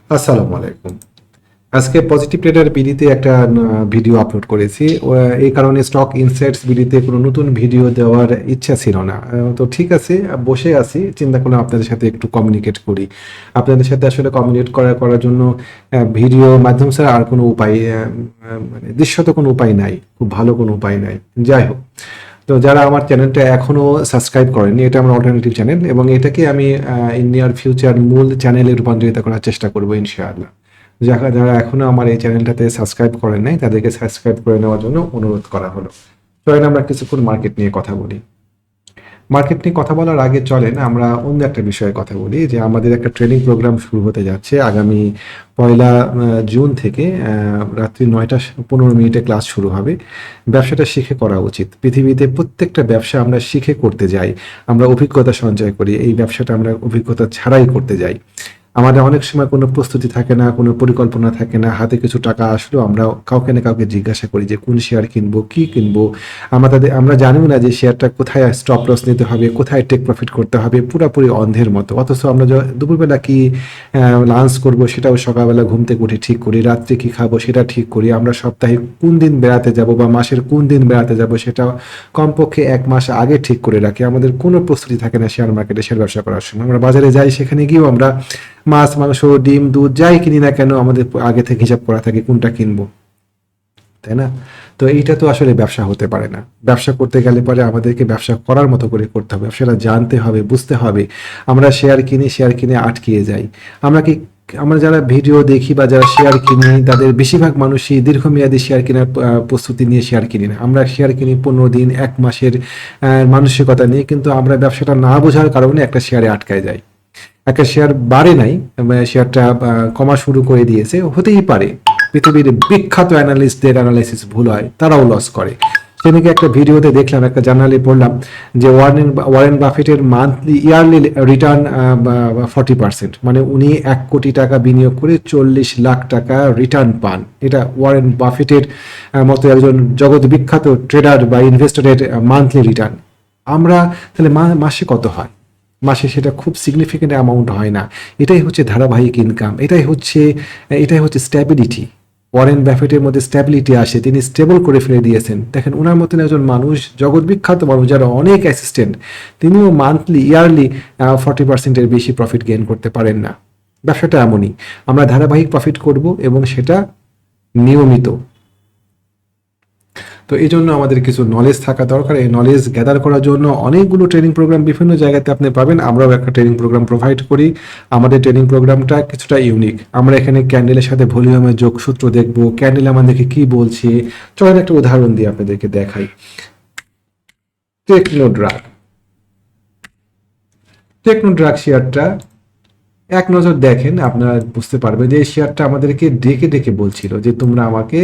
আসসালামু আলাইকুম। আজকে পজিটিভ ট্রেডার বিডিতে একটা ভিডিও আপলোড করেছি। এই কারণে স্টক ইনসাইটস বিডিতে কোনো নতুন ভিডিও দেওয়ার ইচ্ছা ছিল না। তো ঠিক আছে, বসে আছি, চিন্তা করলাম আপনাদের সাথে একটু কমিউনিকেট করি। আপনাদের সাথে আসলে কমিউনিকেট করার জন্য ভিডিও মাধ্যম ছাড়া আর কোনো উপায়, মানে দৃশ্যত কোনো উপায় নাই, খুব ভালো কোনো উপায় নাই। যাই হোক, তো যারা আমার চ্যানেলটা এখনো সাবস্ক্রাইব করেনি, এটা আমার অল্টারনেটিভ চ্যানেল এবং এটাকে আমি ইন নিয়ার ফিউচার মূল চ্যানেলে রূপান্তরিত করার চেষ্টা করবো ইনশাআল্লাহ। যারা যারা এখনো আমার এই চ্যানেলটাতে সাবস্ক্রাইব করেন নাই, তাদেরকে সাবস্ক্রাইব করে নেওয়ার জন্য অনুরোধ করা হলো। চলেন আমরা কিছুক্ষণ মার্কেট নিয়ে কথা বলি। মার্কেট নিয়ে কথা বলার আগে চলেন আমরা অন্য একটা বিষয়ে কথা বলি, যে আমাদের একটা ট্রেনিং প্রোগ্রাম শুরু হতে যাচ্ছে আগামী 1 জুন থেকে। রাত্রি 9টা 15 মিনিটে ক্লাস শুরু হবে। ব্যবসাটা শিখে করা উচিত। পৃথিবীতে প্রত্যেকটা ব্যবসা আমরা শিখে করতে যাই, আমরা অভিজ্ঞতা সঞ্চয় করি। এই ব্যবসাটা আমরা অভিজ্ঞতা ছাড়াই করতে যাই। আমাদের অনেক সময় কোনো প্রস্তুতি থাকে না, কোনো পরিকল্পনা থাকে না, হাতে কিছু টাকা আসলেও আমরা কাউকে না কাউকে জিজ্ঞাসা করি যে কোন শেয়ার কিনবো, কি কিনবো। আমরা জানিও না যে শেয়ারটা কোথায় স্টপ লস নিতে হবে, কোথায় টেক প্রফিট করতে হবে, পুরোপুরি অন্ধের মতো। অথচ আমরা দুপুরবেলা কি লাঞ্চ করব সেটাও সকালবেলা ঘুম থেকে উঠে ঠিক করি, রাত্রে কি খাবো সেটা ঠিক করি, আমরা সপ্তাহে কোন দিন বেড়াতে যাব বা মাসের কোন দিন বেড়াতে যাব সেটা কমপক্ষে 1 মাস আগে ঠিক করে রাখি। আমাদের কোনো প্রস্তুতি থাকে না শেয়ার মার্কেটে শেয়ার ব্যবসা করার সময়। আমরা বাজারে যাই, সেখানে গিয়েও আমরা মাছ মাংস ডিম দুধ যাই কিনি না কেন, আমাদের আগে থেকে হিসাব করা থাকে কোনটা কিনবো, তাই না? তো এইটা তো আসলে ব্যবসা হতে পারে না। ব্যবসা করতে গেলে পরে আমাদেরকে ব্যবসা করার মতো করে করতে হবে, ব্যবসাটা জানতে হবে, বুঝতে হবে। আমরা শেয়ার কিনে আটকিয়ে যাই। আমরা যারা ভিডিও দেখি বা যারা শেয়ার কিনি, তাদের বেশিরভাগ মানুষই দীর্ঘমেয়াদী শেয়ার কেনার প্রস্তুতি নিয়ে শেয়ার কিনি না। আমরা শেয়ার কিনি 15 দিন 1 মাসের মানসিকতা নিয়ে, কিন্তু আমরা ব্যবসাটা না বোঝার কারণে একটা শেয়ারে আটকায় যাই। একটা শেয়ার বাড়ে নাই, শেয়ারটা কমা শুরু করে দিয়েছে, হতেই পারে। পৃথিবীর বিখ্যাত অ্যানালিস্টদের অ্যানালাইসিস ভুল হয়, তারাও লস করে। সেদিকে একটা ভিডিওতে দেখলাম, একটা জার্নালে পড়লাম যে ওয়ারেন বাফেটের মান্থলি ইয়ারলি রিটার্ন 40%, মানে উনি 1 কোটি টাকা বিনিয়োগ করে 40 লাখ টাকা রিটার্ন পান। এটা ওয়ারেন বাফেটের মতো একজন জগৎ বিখ্যাত ট্রেডার বা ইনভেস্টরের মান্থলি রিটার্ন। আমরা তাহলে মাসে কত হয়? মাসে সেটা খুব সিগনিফিকেন্ট অ্যামাউন্ট হয় না। এটাই হচ্ছে ধারাবাহিক ইনকাম, এটাই হচ্ছে স্ট্যাবিলিটি। ওয়ারেন বাফেটের মধ্যে স্ট্যাবিলিটি আসে, তিনি স্টেবল করে ফেলে দিয়েছেন। দেখেন, ওনার মতন একজন মানুষ, জগৎ বিখ্যাত মানুষ, যারা অনেক অ্যাসিস্ট্যান্ট, তিনিও মান্থলি ইয়ারলি 40%-এর বেশি প্রফিট গেইন করতে পারেন না। ব্যবসাটা এমনই, আমরা ধারাবাহিক প্রফিট করব এবং সেটা নিয়মিত। তো এই জন্য আমাদের কিছু নলেজ থাকা দরকার। এই নলেজ গ্যাদার করার জন্য অনেকগুলো ট্রেনিং প্রোগ্রাম বিভিন্ন জায়গাতে আপনি পাবেন। আমরাও একটা ট্রেনিং প্রোগ্রাম প্রোভাইড করি। আমাদের ট্রেনিং প্রোগ্রামটা কিছুটা ইউনিক। আমরা এখানে ক্যান্ডেলের সাথে ভলিউমের যোগসূত্র দেখব, ক্যান্ডেল আমাদেরকে কি বলছে। চলেন একটা উদাহরণ দিয়ে আপনাদেরকে দেখাই। টেকনোড্রাগ শেয়ারটা এক নজর দেখেন, আপনারা বুঝতে পারবেন যে এই শেয়ারটা আমাদেরকে ডেকে ডেকে বলছিল যে তোমরা আমাকে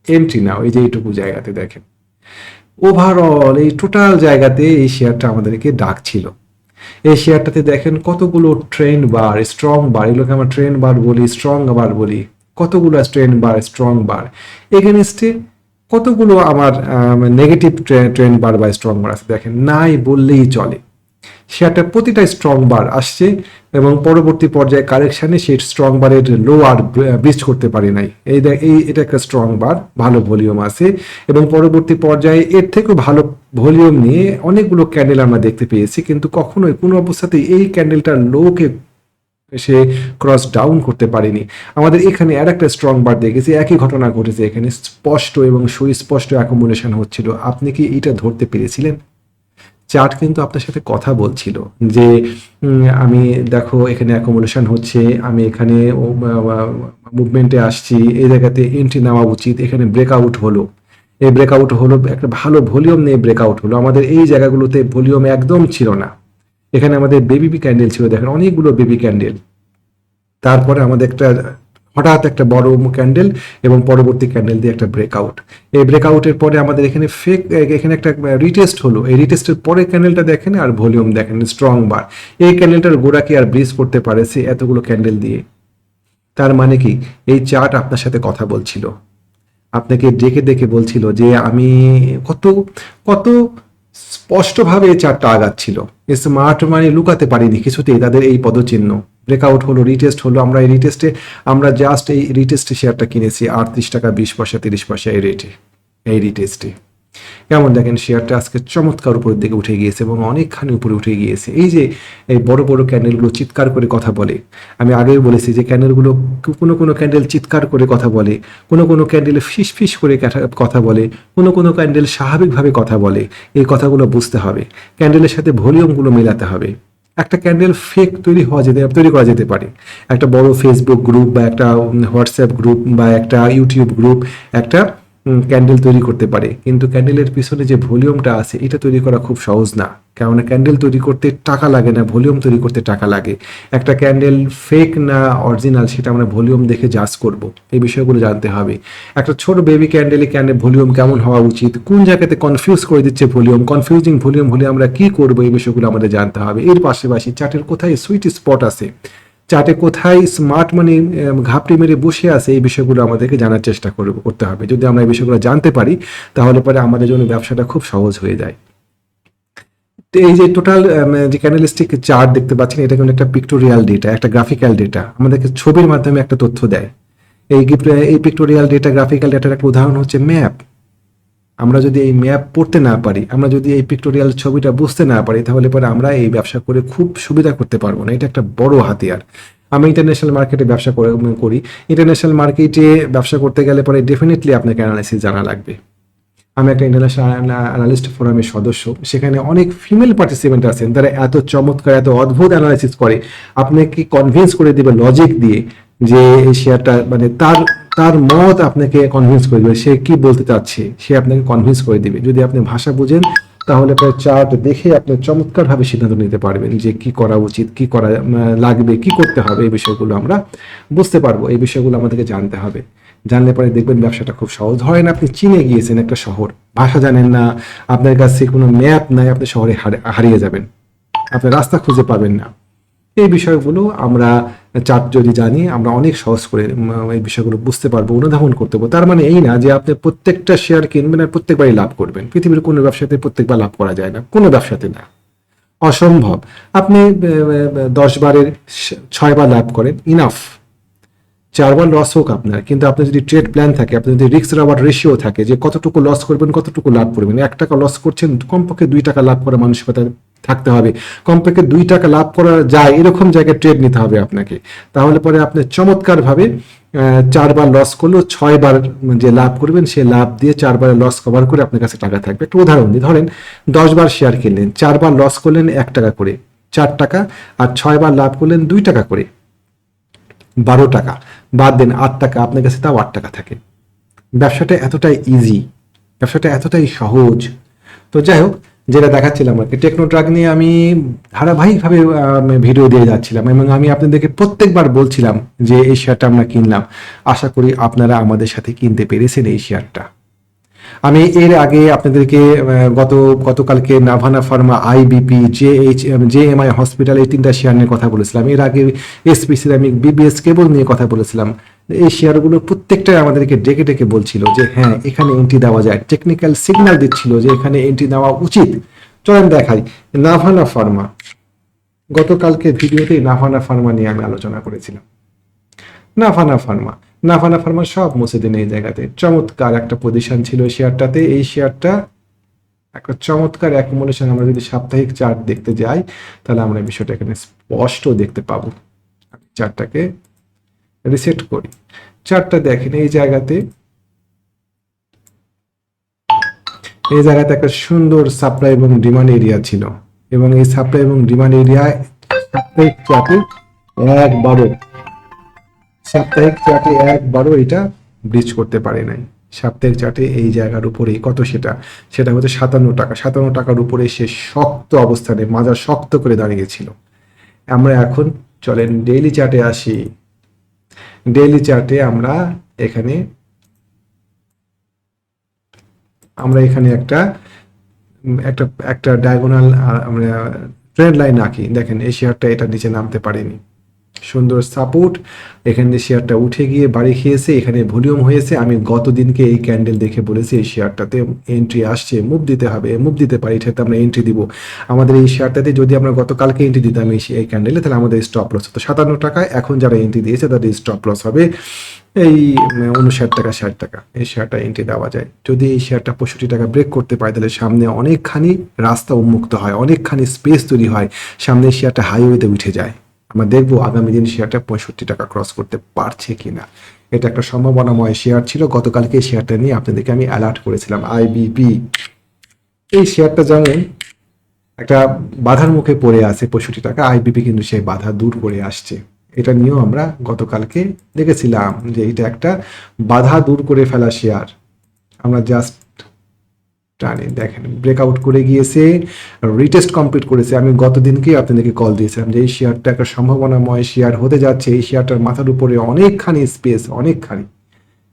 এন্ট্রি নাও। এই যে এইটুকু জায়গাতে দেখেন, ওভারঅল এই টোটাল জায়গাতে এই শেয়ারটা আমাদেরকে ডাকছিল। এই শেয়ারটাতে দেখেন কতগুলো ট্রেন্ড বার, স্ট্রং বার, এগুলোকে আমরা ট্রেন্ড বার বলি, স্ট্রং বার বলি। কতগুলো ট্রেন্ড বার, স্ট্রং বার, এগেনস্টে কতগুলো আমার নেগেটিভ ট্রেন্ড বার বা স্ট্রং বার আছে দেখেন, নাই বললেই চলে। শেয়ারটা প্রতিটা স্ট্রং বার আসছে এবং পরবর্তী পর্যায়ে কারেকশানে সেই স্ট্রং বারের লো আর ব্রিজ করতে পারে নাই। এটা একটা স্ট্রং বার, ভালো ভলিউম আছে এবং পরবর্তী পর্যায়ে এর থেকেও ভালো ভলিউম নিয়ে অনেকগুলো ক্যান্ডেল আমরা দেখতে পেয়েছি, কিন্তু কখনোই কোনো অবস্থাতেই এই ক্যান্ডেলটার লোকে সে ক্রস ডাউন করতে পারেনি। আমাদের এখানে আর একটা স্ট্রং বার দেখেছি, একই ঘটনা ঘটেছে। এখানে স্পষ্ট এবং সুস্পষ্ট অ্যাকুমুলেশন হচ্ছিল। আপনি কি এটা ধরতে পেরেছিলেন? চার্ট কিন্তু আপনার সাথে কথা বলছিল যে আমি দেখো এখানে অ্যাকোমোডেশন হচ্ছে, আমি এখানে মুভমেন্টে আসছি, এই জায়গাতে এন্ট্রি নেওয়া উচিত। এখানে ব্রেকআউট হলো, এই ব্রেকআউট হলো একটা ভালো ভলিউম নিয়ে ব্রেকআউট হলো। আমাদের এই জায়গাগুলোতে ভলিউম একদম ছিল না। এখানে আমাদের বেবি ক্যান্ডেল ছিল, দেখেন অনেকগুলো বেবি ক্যান্ডেল। তারপরে আমাদের হঠাৎ একটা বড় ক্যান্ডেল এবং পরবর্তী ক্যান্ডেল দিয়ে একটা ব্রেকআউট। এই ব্রেকআউটের পরে আমাদের এখানে একটা রিটেস্ট হলো। এই রিটেস্টের পরে ক্যান্ডেলটা দেখেন আর ভলিউম দেখেন স্ট্রং বার। এই ক্যান্ডেলটার গোড়াকে আর ব্রিজ করতে পারেছে এতগুলো ক্যান্ডেল দিয়ে। তার মানে কি, এই চার্ট আপনার সাথে কথা বলছিল, আপনাকে ডেকে ডেকে বলছিল যে আমি কত কত স্পষ্টভাবে এই চার্টটা আগাচ্ছিল। স্মার্ট মানি লুকাতে পারিনি কিছুতেই তাদের এই পদচিহ্ন। ব্রেকআউট হলো, রিটেস্ট হলো, আমরা এই রিটেস্টে আমরা জাস্ট এই রিটেস্টে শেয়ারটা কিনেছি 38 টাকা 20 পয়সা 30 পয়সা এই রেটে, এই রিটেস্টে। কেমন দেখেন শেয়ারটা আজকে চমৎকার উপরের দিকে উঠে গিয়েছে এবং অনেকখানি উপরে উঠে গিয়েছে। এই যে এই বড় বড় ক্যান্ডেলগুলো চিৎকার করে কথা বলে, আমি আগেই বলেছি যে ক্যান্ডেলগুলো কোনো কোনো ক্যান্ডেল চিৎকার করে কথা বলে, কোনো কোনো ক্যান্ডেল ফিস ফিস করে কথা বলে, কোনো কোনো ক্যান্ডেল স্বাভাবিকভাবে কথা বলে। এই কথাগুলো বুঝতে হবে, ক্যান্ডেলের সাথে ভলিউমগুলো মেলাতে হবে। একটা ক্যান্ডেল ফেক তৈরি করা যেতে পারে, একটা বড় ফেসবুক গ্রুপ বা একটা হোয়াটসঅ্যাপ গ্রুপ বা একটা ইউটিউব গ্রুপ একটা ক্যান্ডেল তৈরি করতে পারে, কিন্তু ক্যান্ডেলের পিছনে যে ভলিউমটা আছে এটা তৈরি করা খুব সহজ না। কেননা ক্যান্ডেল তৈরি করতে টাকা লাগে না, ভলিউম তৈরি করতে টাকা লাগে। একটা ক্যান্ডেল ফেক না অরিজিনাল সেটা আমরা ভলিউম দেখে জাজ করব, এই বিষয়গুলো জানতে হবে। একটা ছোট বেবি ক্যান্ডেল ভলিউম কেমন হওয়া উচিত, কোন জায়গাতে কনফিউজ করে দিচ্ছে ভলিউম, কনফিউজিং ভলিউম হলে আমরা কি করব, এই বিষয়গুলো আমাদের জানতে হবে। এর পাশাপাশি চার্টের কোথায় সুইট স্পট আছে, চার্টে কোথায় স্মার্ট মানি ঘাপটি মেরে বসে আছে, এই বিষয়গুলো আমাদেরকে জানার চেষ্টা করতে হবে। যদি আমরা এই বিষয়গুলো জানতে পারি তাহলে পরে আমাদের জন্য ব্যবসাটা খুব সহজ হয়ে যায়। তো এই যে টোটাল যে ক্যান্ডেলস্টিক চার্ট দেখতে পাচ্ছেন, এটা কিন্তু একটা পিক্টোরিয়াল ডেটা, একটা গ্রাফিক্যাল ডেটা, আমাদেরকে ছবির মাধ্যমে একটা তথ্য দেয়। এই পিক্টোরিয়াল ডেটা, গ্রাফিক্যাল ডেটার একটা উদাহরণ হচ্ছে ম্যাপ। আমরা যদি এই ম্যাপ পড়তে না পারি, আমরা যদি এই পিক্টোরিয়াল ছবিটা বুঝতে না পারি, তাহলে পরে আমরা এই ব্যবসা করে খুব সুবিধা করতে পারবো না। এটা একটা বড় হাতিয়ার। আমি ইন্টারন্যাশনাল মার্কেটে ব্যবসা করি। ইন্টারন্যাশনাল মার্কেটে ব্যবসা করতে গেলে পরে ডেফিনেটলি আপনাকে অ্যানালাইসিস জানা লাগবে। আমি একটা ইন্টারন্যাশনাল অ্যানালিস্ট ফোরামের সদস্য, সেখানে অনেক ফিমেল পার্টিসিপেন্ট আছেন, তারা এত চমৎকার এত অদ্ভুত অ্যানালাইসিস করে, আপনাকে কনভিন্স করে দিবে লজিক দিয়ে যে এই শেয়ারটা মানে তার তার মত আপনাকে কনভিন্স করে দিবে, সে কি বলতে চাচ্ছে সে আপনাকে কনভিন্স করে দিবে। যদি আপনি ভাষা বুঝেন তাহলে প্রায় চার্ট দেখে আপনি চমৎকারভাবে সিদ্ধান্ত নিতে পারবেন যে কি করা উচিত, কি করা লাগবে, কি করতে হবে, এই বিষয়গুলো আমরা বুঝতে পারবো। এই বিষয়গুলো আমাদেরকে জানতে হবে, জানলে পরে দেখবেন ব্যবসাটা খুব সহজ। ধরেন আপনি চীনে গিয়েছেন একটা শহর, ভাষা জানেন না, আপনার কাছে কোনো ম্যাপ নাই, আপনি শহরে হারিয়ে যাবেন, আপনি রাস্তা খুঁজে পাবেন না। এই বিষয়গুলো আমরা চার্ট যদি জানি আমরা অনেক সহজ করে এই বিষয়গুলো বুঝতে পারবো, অনুধাবন করতে পারবো। তার মানে এই না যে আপনি প্রত্যেকটা শেয়ার কিনবেন আর প্রত্যেকবারই লাভ করবেন। পৃথিবীর কোনো ব্যবসাতে প্রত্যেকবার লাভ করা যায় না, কোনো ব্যবসাতে না, অসম্ভব। আপনি 10 বারের 6 বার লাভ করেন, ইনাফ। 4 বার লস হোক আপনার, কিন্তু আপনার যদি ট্রেড প্ল্যান থাকে, আপনার যদি রিস্ক রিওয়ার্ড রেশিও থাকে যে কতটুকু লস করবেন কতটুকু লাভ করবেন, 1 টাকা লস করছেন কমপক্ষে 2 টাকা লাভ করার মানসিকতা থাকতে হবে, কমপক্ষে 2 টাকা লাভ করা যায় এরকম জায়গায় ট্রেড নিতে হবে আপনাকে। তাহলে পরে আপনি চমৎকারভাবে 4 বার লস করলেও 6 বার যে লাভ করবেন সে লাভ দিয়ে 4 বারের লস কভার করে আপনার কাছে টাকা থাকবে। একটা উদাহরণ দিই, ধরেন 10 বার শেয়ার কিনলেন, 4 বার লস করলেন 1 টাকা করে, 4 টাকা, আর 6 বার লাভ করলেন 2 টাকা করে, 12 টাকা। বাদ দেন 8 টাকা, আপনার কাছে তাও 8 টাকা থাকে। ব্যবসাটা এতটাই ইজি, ব্যবসাটা এতটাই সহজ। তো যাই হোক, যেটা দেখাচ্ছিলাম আর কি, টেকনোট্রাক নিয়ে আমি ধারাবাহিকভাবে ভিডিও দিয়ে যাচ্ছিলাম এবং আমি আপনাদেরকে প্রত্যেকবার বলছিলাম যে এই শেয়ারটা আমরা কিনলাম। আশা করি আপনারা আমাদের সাথে কিনতে পেরেছেন এই শেয়ারটা। আমি এর আগে আপনাদেরকে গতকালকে Navana Pharma, IBP, JMI hospital, এই 3টা শেয়ার নিয়ে কথা বলেছিলাম। এর আগে এসপি সিরামিক, বিবিএস কেবল নিয়ে কথা বলেছিলাম। এই শেয়ারগুলো প্রত্যেকটাই আমাদেরকে ডেকে ডেকে বলছিল যে হ্যাঁ এখানে এন্ট্রি দেওয়া যায়, টেকনিক্যাল সিগন্যাল দিচ্ছিল যে এখানে এন্ট্রি দেওয়া উচিত। চলেন দেখাই নাভানা ফার্মা। গতকালকে ভিডিওতেই নাভানা ফার্মা নিয়ে আমি আলোচনা করেছিলাম। নাভানা ফার্মা, নাভানা ফার্মা সব মুছে দিন। এই জায়গাতে চমৎকার একটা পজিশন ছিল শেয়ারটাতে। এই শেয়ারটা একটা চমৎকার অ্যাকুমুলেশন। আমরা যদি সাপ্তাহিক চার্ট দেখতে যাই তাহলে আমরা বিষয়টা এখানে স্পষ্ট দেখতে পাবো। আমি চার্টটাকে রিসেট করি, চার্টটা দেখেন। এই জায়গাতে একটা সুন্দর সাপ্লাই এবং ডিমান্ড এরিয়া ছিল এবং এই সাপ্লাই এবং ডিমান্ড এরিয়ায় সাপ্তাহিক চার্টে একবারও এটা ব্রিচ করতে পারে নাই। সাপ্তাহিক চার্টে এই জায়গার উপরেই কত, সেটা হচ্ছে 57 টাকা। 57 টাকার উপরে সে শক্ত অবস্থানে মাজা শক্ত করে দাঁড়িয়েছিল। আমরা এখন চলেন ডেইলি চার্টে আসি। ডেইলি চার্টে আমরা এখানে একটা একটা একটা ডায়াগোনাল আমরা ট্রেন্ড লাইন আঁকি। দেখেন এই শেয়ারটা এটা নিচে নামতে পারেনি, সুন্দর সাপোর্ট, এখানে শেয়ারটা উঠে গিয়ে বাড়ি খেয়েছে, এখানে ভলিউম হয়েছে। আমি গত দিনকে এই ক্যান্ডেল দেখে বলেছি এই শেয়ারটাতে এন্ট্রি আসছে, মুভ দিতে হবে, মুভ দিতে পারি, এটাতে আমরা এন্ট্রি দিব। আমাদের এই শেয়ারটাতে যদি আমরা গতকালকে এন্ট্রি দিতাম এই ক্যান্ডেলে, তাহলে আমাদের স্টপ লস হতো 57 টাকায়। এখন যারা এন্ট্রি দিয়েছে তাদের স্টপ লস হবে এই 59 টাকা 60 টাকা। এই শেয়ারটা এন্ট্রি দেওয়া যায়। যদি এই শেয়ারটা 65 টাকা ব্রেক করতে পারে, তাহলে সামনে অনেকখানি রাস্তা উন্মুক্ত হয়, অনেকখানি স্পেস তৈরি হয়, সামনে এই শেয়ারটা হাইওয়েতে উঠে যায়। আমরা দেখবো আগামী দিন শেয়ারটা 65 টাকা ক্রস করতে পারছে কিনা। এটা একটা সম্ভাবনাময় শেয়ার ছিল। গতকালকে এই শেয়ারটা নিয়ে আপনাদেরকে আমি অ্যালার্ট করেছিলাম। আইবিপি এই শেয়ারটা যেমন একটা বাধার মুখে পড়ে আছে 65 টাকা, আইবিপি কিন্তু সেই বাধা দূর করে আসছে। এটা নিয়েও আমরা গতকালকে দেখেছিলাম যে এটা একটা বাধা দূর করে ফেলা শেয়ার। আমরা জাস্ট টানি দেখেন ব্রেকআউট করে গিয়েছে, রিটেস্ট কমপ্লিট করেছে। আমি গত দিনকে আপনাদেরকে কল দিয়েছিলাম যে এই শেয়ারটা একটা সম্ভাবনাময় শেয়ার হতে যাচ্ছে। এই শেয়ারটার মাথার উপরে অনেকখানি স্পেস, অনেকখানি।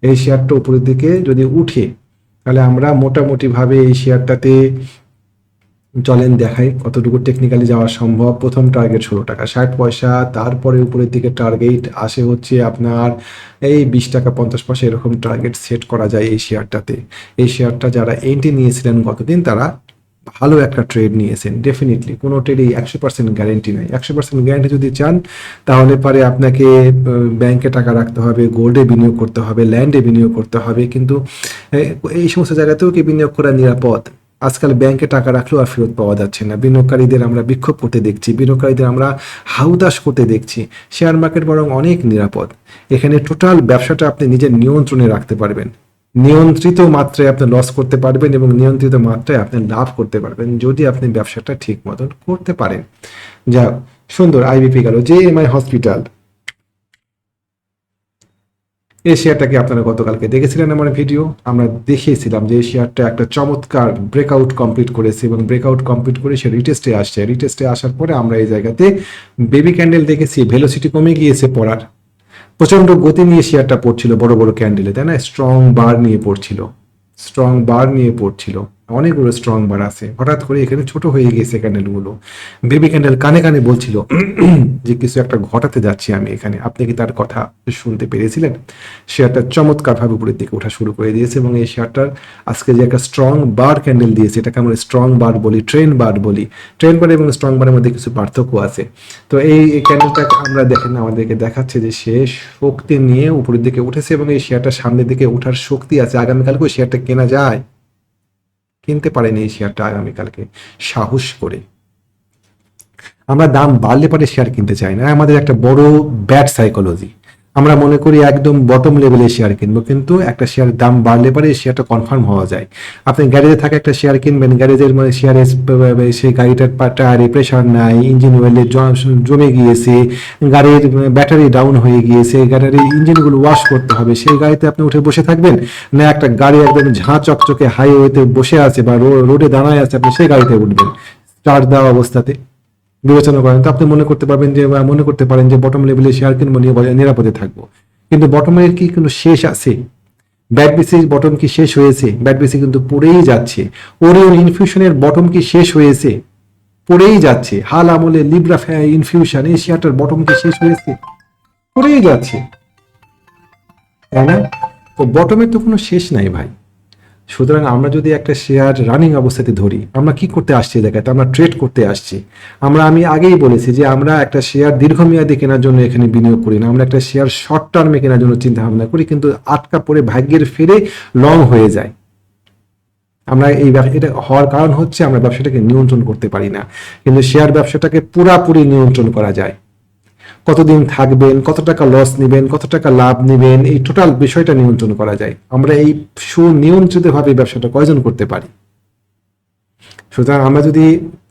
এই শেয়ারটা উপরের দিকে যদি উঠে, তাহলে আমরা মোটামুটিভাবে এই শেয়ারটাতে চলেন দেখাই কতটুকু টেকনিক্যালি যাওয়া সম্ভব। প্রথম টার্গেট 16 টাকা 60 পয়সা, তারপরে উপরের দিকে টার্গেট আসে হচ্ছে আপনার এই 20 টাকা 50 পয়সা, এরকম টার্গেট সেট করা যায় এই শেয়ারটাতে। এই শেয়ারটা যারা এন্ট্রি নিয়েছিলেন গতদিন, তারা ভালো একটা ট্রেড নিয়েছেন। ডেফিনেটলি কোনো ট্রেডেই 100% গ্যারেন্টি নাই। 100% গ্যারেন্টি যদি চান, তাহলে পারে আপনাকে ব্যাংকে টাকা রাখতে হবে, গোল্ডে বিনিয়োগ করতে হবে, ল্যান্ডে বিনিয়োগ করতে হবে। কিন্তু এই সমস্ত জায়গাতেও কি বিনিয়োগ করা নিরাপদ? আজকাল ব্যাংকে টাকা রাখলেও আর ফেরত পাওয়া যাচ্ছে না। বিনিয়োগকারীদের আমরা বিক্ষোভ করতে দেখছি, বিনিয়োগকারীদের আমরা হাউদাস করতে দেখছি। শেয়ার মার্কেট বরং অনেক নিরাপদ। এখানে টোটাল ব্যবসাটা আপনি নিজের নিয়ন্ত্রণে রাখতে পারবেন, নিয়ন্ত্রিত মাত্রায় আপনি লস করতে পারবেন এবং নিয়ন্ত্রিত মাত্রায় আপনি লাভ করতে পারবেন, যদি আপনি ব্যবসাটা ঠিক মতন করতে পারেন। যা সুন্দর আইবিপি গেল। জেএমআই হসপিটাল, এই শেয়ারটাকে আপনারা গতকালকে দেখেছিলেন আমার ভিডিও। আমরা দেখিয়েছিলাম যে এই শেয়ারটা একটা চমৎকার ব্রেকআউট কমপ্লিট করেছে এবং ব্রেকআউট কমপ্লিট করে সে রিটেস্টে আসছে। রিটেস্টে আসার পরে আমরা এই জায়গাতে বেবি ক্যান্ডেল দেখেছি, ভেলোসিটি কমে গিয়েছে পড়ার, প্রচন্ড গতি নিয়ে শেয়ারটা পড়ছিল বড় বড় ক্যান্ডেলে, তাই না? স্ট্রং বার নিয়ে পড়ছিল, স্ট্রং বার নিয়ে পড়ছিল, অনেকগুলো স্ট্রং বার আছে। হঠাৎ করে এখানে ছোট হয়ে গেছে ক্যান্ডেলগুলো। বেবি ক্যান্ডেল কানে কানে বলছিল যে কিছু একটা ঘটাতে যাচ্ছি আমি এখানে। আপনি কি তার কথা শুনতে পেরেছিলেন? শেয়ারটা চমৎকারভাবে উপরের দিকে ওঠা শুরু করে দিয়েছে এবং এই শেয়ারটার আজকে যে একটা স্ট্রং বার ক্যান্ডেল দিয়েছে, এটাকে আমরা স্ট্রং বার বলি, ট্রেন বার বলি। ট্রেন বার এবং স্ট্রং বারের মধ্যে কিছু পার্থক্য আছে। তো এই ক্যান্ডেলটা আমরা দেখেন আমাদেরকে দেখাচ্ছে যে সে শক্তি নিয়ে উপরের দিকে উঠেছে এবং এই শেয়ারটা সামনের দিকে ওঠার শক্তি আছে। আগামীকালকে ওই শেয়ারটা কেনা যায়, কিনতে পারেনি এই শেয়ারটা আগামীকালকে সাহস করে। আমরা দাম বাড়লে পরে শেয়ার কিনতে চাই না, আমাদের একটা বড় ব্যাড সাইকোলজি। আমরা মনে করি একদম বটম লেভেলে শেয়ার কিনবো, কিন্তু একটা শেয়ারের দাম বাড়লে পরে শেয়ারটা কনফার্ম হওয়া যায়। আপনি গ্যারেজে থাকা একটা শেয়ার কিনবেন, গ্যারেজের মানে শেয়ারে সেই গাড়িটার টায়ারে প্রেশার নাই, ইঞ্জিন অয়েলে জমে গিয়েছে, গাড়ির ব্যাটারি ডাউন হয়ে গিয়েছে, গাড়ির ইঞ্জিনগুলো ওয়াশ করতে হবে, সেই গাড়িতে আপনি উঠে বসে থাকবেন? না একটা গাড়ি একদম ঝাঁ চকচকে হাইওয়েতে বসে আছে বা রোডে দাঁড়ায় আছে, আপনি সেই গাড়িতে উঠবেন স্টার্ট দেওয়া অবস্থাতে? বিবেচনা করেন তো আপনি মনে করতে পারবেন যে, মনে করতে পারেন যে বটম লেভেলে শেয়ার কিনবো, নিরাপদে থাকবো। কিন্তু বটমের কি কোনো শেষ আছে? ব্যাট বিসি বটম কি শেষ হয়েছে? ব্যাট বিসি কিন্তু পড়েই যাচ্ছে। ওরিয়ন ইনফিউশনের বটম কি শেষ হয়েছে? পড়েই যাচ্ছে। হাল আমলে লিব্রা ইনফিউশন, এই শেয়ারটার বটম কি শেষ হয়েছে? পড়েই যাচ্ছে, তাই না? তো বটমের তো কোনো শেষ নাই ভাই। সুতরাং আমরা যদি একটা শেয়ার রানিং অবস্থাতে ধরি, আমরা কি করতে আসছি দেখাতে? আমরা ট্রেড করতে আসছি। আমি আগেই বলেছি যে আমরা একটা শেয়ার দীর্ঘমেয়াদী কেনার জন্য এখানে বিনিয়োগ করি না, আমরা একটা শেয়ার শর্ট টার্মে কেনার জন্য চিন্তা ভাবনা করি, কিন্তু আটকা পড়ে ভাগ্যের ফেরে লং হয়ে যায়। আমরা এটা হওয়ার কারণ হচ্ছে আমরা ব্যবসাটাকে নিয়ন্ত্রণ করতে পারি না। কিন্তু শেয়ার ব্যবসাটাকে পুরাপুরি নিয়ন্ত্রণ করা যায়। কতদিন থাকবেন, কত টাকা লস নেবেন, কত টাকা লাভ নেবেন, এই টোটাল বিষয়টা নিয়ন্ত্রণ করা যায়। আমরা এই সুনিয়ন্ত্রিতভাবে ব্যবসাটা কয়জন করতে পারি? সুতরাং আমরা যদি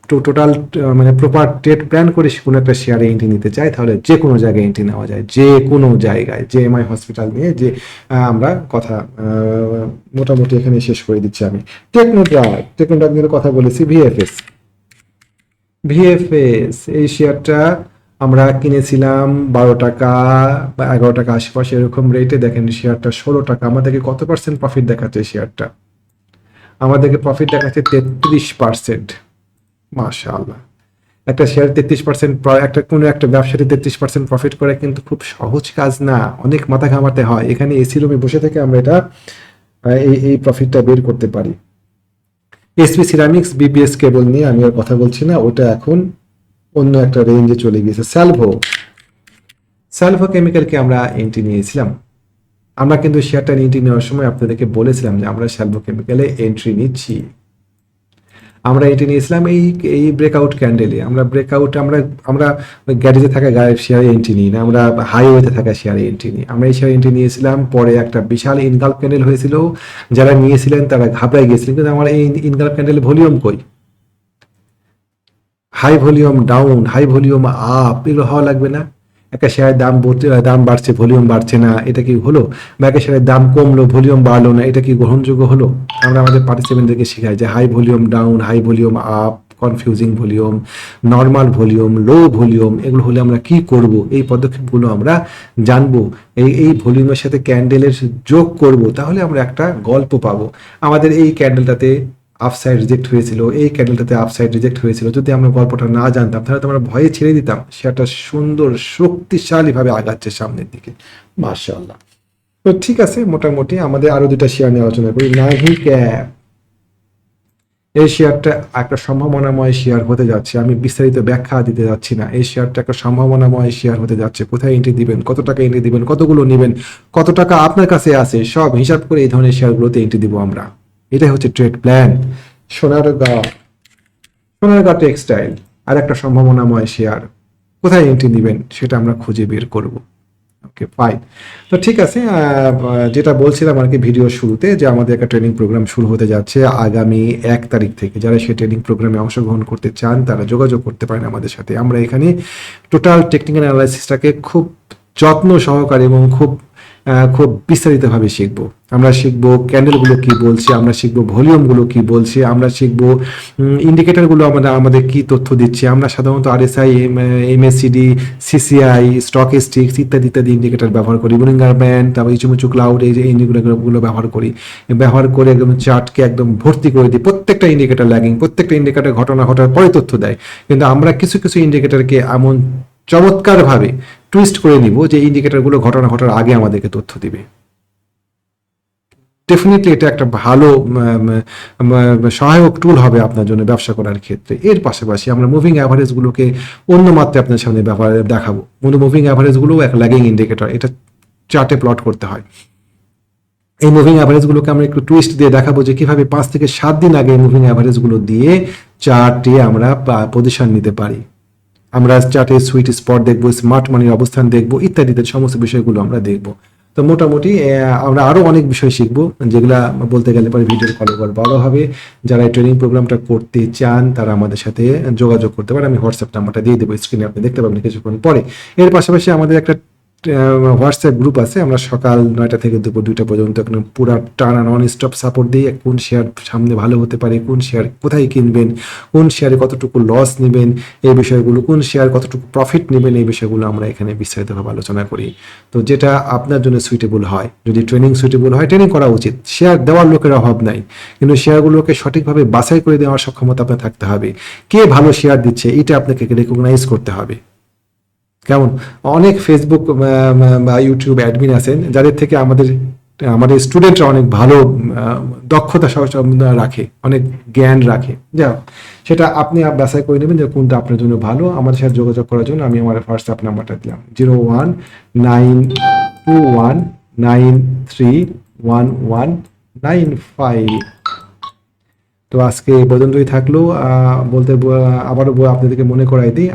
টোটাল মানে প্রপার ট্রেড প্ল্যান করে কোনো একটা শেয়ারে এন্ট্রি নিতে চাই, তাহলে যে কোনো জায়গায় এন্ট্রি নেওয়া যায়, যে কোনো জায়গায়। জেএমআই হসপিটাল নিয়ে যে আমরা কথা মোটামুটি এখানে শেষ করে দিচ্ছি। আমি টেকনোড্রাগ নিয়ে কথা বলেছি। ভিএফএস এই শেয়ারটা আমরা কিনেছিলাম 12 টাকা বা 11 টাকা আশেপাশে এরকম রেটে। দেখেন শেয়ারটা 16 টাকা। আমাদেরকে কত পার্সেন্ট প্রফিট দেখাচ্ছে শেয়ারটা? আমাদেরকে প্রফিট দেখাচ্ছে 33%। মাশাআল্লাহ। একটা শেয়ার 33%, একটা কোনো একটা ব্যবসাতে 33% প্রফিট করা কিন্তু খুব সহজ কাজ না, অনেক মাথা ঘামাতে হয়। এখানে এসি রুমে বসে থেকে আমরা এটা এই প্রফিটটা বের করতে পারি। এসপি সিরামিক্স বিপিএস কেবল নিয়ে আমি আর কথা বলছি না, ওটা এখন অন্য একটা রেঞ্জে চলে গিয়েছে। স্যালভো কেমিক্যালকে আমরা এন্ট্রি নিয়েছিলাম। আমরা কিন্তু শেয়ারটা এন্ট্রি নেওয়ার সময় আপনাদেরকে বলেছিলাম যে আমরা স্যালভো কেমিক্যালে এন্ট্রি নিচ্ছি। আমরা এন্ট্রি নিয়েছিলাম এই এই ব্রেকআউট ক্যান্ডেলে। আমরা গ্যারেজে থাকা শেয়ারে এন্ট্রি নিই না, আমরা হাইওয়েতে থাকা শেয়ারে এন্ট্রি নিই। আমরা এই শেয়ারে এন্ট্রি নিয়েছিলাম, পরে একটা বিশাল ইনগাল্ফ ক্যান্ডেল হয়েছিল, যারা নিয়েছিলেন তারা ঘাবড়ায় গিয়েছিলেন, কিন্তু আমার এই ইনগাল্ফ ক্যান্ডেল ভলিউম কই, high volume down, high volume up, এগুলো হওয়া লাগবে না? একটা শেয়ারের দাম বাড়ছে, ভলিউম বাড়ছে না, এটা কি হলো? বা একটা শেয়ারের দাম কমলো, ভলিউম বাড়লো না, এটা কি গ্রহণযোগ্য হলো? আমরা আমাদের পার্টিসিপেন্টদেরকে শেখাই যে high volume down, high volume up, confusing volume, normal volume, low volume, এগুলো হলে আমরা কি করব, এই পদক্ষেপগুলো আমরা জানবো। এই ভলিউমের সাথে ক্যান্ডেলের যোগ করব, তাহলে আমরা একটা গল্প পাবো। আমাদের এই ক্যান্ডেলটাতে আপসাইড রিজেক্ট হয়েছিল, এই ক্যান্ডেলটাতে আপসাইড রিজেক্ট হয়েছিল, যদি আমরা গল্পটা না জানতাম তাহলে তো আমরা ভয়ে ছেড়ে দিতাম। সেটা সুন্দর শক্তিশালীভাবে আগাচ্ছে সামনের দিকে, মাশাআল্লাহ। তো ঠিক আছে, মোটামুটি আমাদের আরো দুটা শেয়ার নিয়ে আলোচনা করি। নাভি ক্যাপ, এই শেয়ারটা একটা সম্ভাবনাময় শেয়ার হতে যাচ্ছে, আমি বিস্তারিত ব্যাখ্যা দিতে যাচ্ছি না। এই শেয়ারটা একটা সম্ভাবনাময় শেয়ার হতে যাচ্ছে। কোথায় এন্ট্রি দিবেন, কত টাকা এন্ট্রি দিবেন, কতগুলো নেবেন, কত টাকা আপনার কাছে আছে, সব হিসাব করে এই ধরনের শেয়ারগুলোতে এন্ট্রি দিব আমরা। এটাই হচ্ছে ট্রেড প্ল্যান। সোনারগাঁ টেক্সটাইল আর একটা সম্ভাবনাময় শেয়ার, কোথায় এন্ট্রি দিবেন সেটা আমরা খুঁজে বের করব। Okay fine. তো ঠিক আছে, যেটা বলছিলাম আর কি ভিডিও শুরুতে, যে আমাদের একটা ট্রেনিং প্রোগ্রাম শুরু হতে যাচ্ছে আগামী 1 তারিখ থেকে। যারা সেই ট্রেনিং প্রোগ্রামে অংশগ্রহণ করতে চান তারা যোগাযোগ করতে পারেন আমাদের সাথে। আমরা এখানে টোটাল টেকনিক্যাল অ্যানালাইসিসটাকে খুব যত্ন সহকারে এবং খুব বিস্তারিতভাবে শিখবো। আমরা শিখবো ক্যান্ডেলগুলো কি বলছে, আমরা শিখবো ভলিউমগুলো কি বলছে, আমরা শিখবো ইন্ডিকেটরগুলো আমাদের কি তথ্য দিচ্ছে। আমরা সাধারণত RSI, MSCD, CCI, stock sticks ইত্যাদি ইত্যাদি ইন্ডিকেটর ব্যবহার করি, বুলিঙ্গার ব্যান্ড, তারপর ইচুমিচু ক্লাউড, এই যে ইন্ডিকেটরগুলো ব্যবহার করে একদম চার্টকে একদম ভর্তি করে দিই। প্রত্যেকটা ইন্ডিকেটর ল্যাগিং, প্রত্যেকটা ইন্ডিকেটর ঘটনা ঘটার পরে তথ্য দেয়, কিন্তু আমরা কিছু কিছু ইন্ডিকেটরকে এমন চমৎকারভাবে টুইস্ট করে নিব যে ইন্ডিকেটরগুলো ঘটনা ঘটার আগে আমাদেরকে তথ্য দিবে। ডেফিনেটলি এটা একটা ভালো সহায়ক টুল হবে আপনার জন্য ব্যবসা করার ক্ষেত্রে। এর পাশাপাশি আমরা মুভিং অ্যাভারেজগুলোকে অন্য মাত্রায় আপনার সামনে দেখাবো। মুভিং অ্যাভারেজগুলোও এক ল্যাগিং ইন্ডিকেটর, এটা চার্টে প্লট করতে হয়। এই মুভিং অ্যাভারেজগুলোকে আমরা একটু টুইস্ট দিয়ে দেখাবো যে কিভাবে 5 থেকে 7 দিন আগে মুভিং অ্যাভারেজগুলো দিয়ে চার্টে আমরা পজিশন নিতে পারি। আমরা চার্টে সুইট স্পট দেখবো, স্মার্ট মানির অবস্থান দেখবো, ইত্যাদি সমস্ত বিষয়গুলো আমরা দেখবো। তো মোটামুটি আমরা আরো অনেক বিষয় শিখবো, যেগুলা বলতে গেলে পরে ভিডিওর কলে বড় হবে। যারা এই ট্রেনিং প্রোগ্রামটা করতে চান তারা আমাদের সাথে যোগাযোগ করতে পারে। আমি হোয়াটসঅ্যাপ নাম্বারটা দিয়ে দেবো স্ক্রিনে, আপনি দেখতে পাবেন কিছুক্ষণ পরে। এর পাশাপাশি আমাদের একটা হোয়াটসঅ্যাপ গ্রুপ আছে। আমরা সকাল 9টা থেকে দুপুর 2টা পর্যন্ত একদম পুরো টানা নন স্টপ সাপোর্ট দিই। কোন শেয়ার সামনে ভালো হতে পারে, কোন শেয়ার কোথায় কিনবেন, কোন শেয়ারে কতটুকু লস নেবেন, এই বিষয়গুলো, কোন শেয়ার কতটুকু প্রফিট নেবেন, এই বিষয়গুলো আমরা এখানে বিস্তারিতভাবে আলোচনা করি। তো যেটা আপনার জন্য সুইটেবল হয়, যদি ট্রেনিং সুইটেবল হয়, ট্রেনিং করা উচিত। শেয়ার দেওয়ার লোকের অভাব নাই, কিন্তু শেয়ারগুলোকে সঠিকভাবে বাছাই করে দেওয়ার সক্ষমতা আপনার থাকতে হবে। কে ভালো শেয়ার দিচ্ছে এটা আপনাকে রেকগনাইজ করতে হবে। কেমন অনেক ফেসবুক বা ইউটিউব অ্যাডমিন আছেন যাদের থেকে আমাদের স্টুডেন্টরা অনেক ভালো দক্ষতা রাখে, অনেক জ্ঞান রাখে। যা সেটা আপনি বাছাই করে নেবেন যে কোনটা আপনার জন্য ভালো। আমাদের সাথে যোগাযোগ করার জন্য আমি আমার হোয়াটসঅ্যাপ নাম্বারটা দিলাম 019219311195। তো আজকে এই পর্যন্তই থাকলো। আবারও আপনাদেরকে মনে করাই দিই,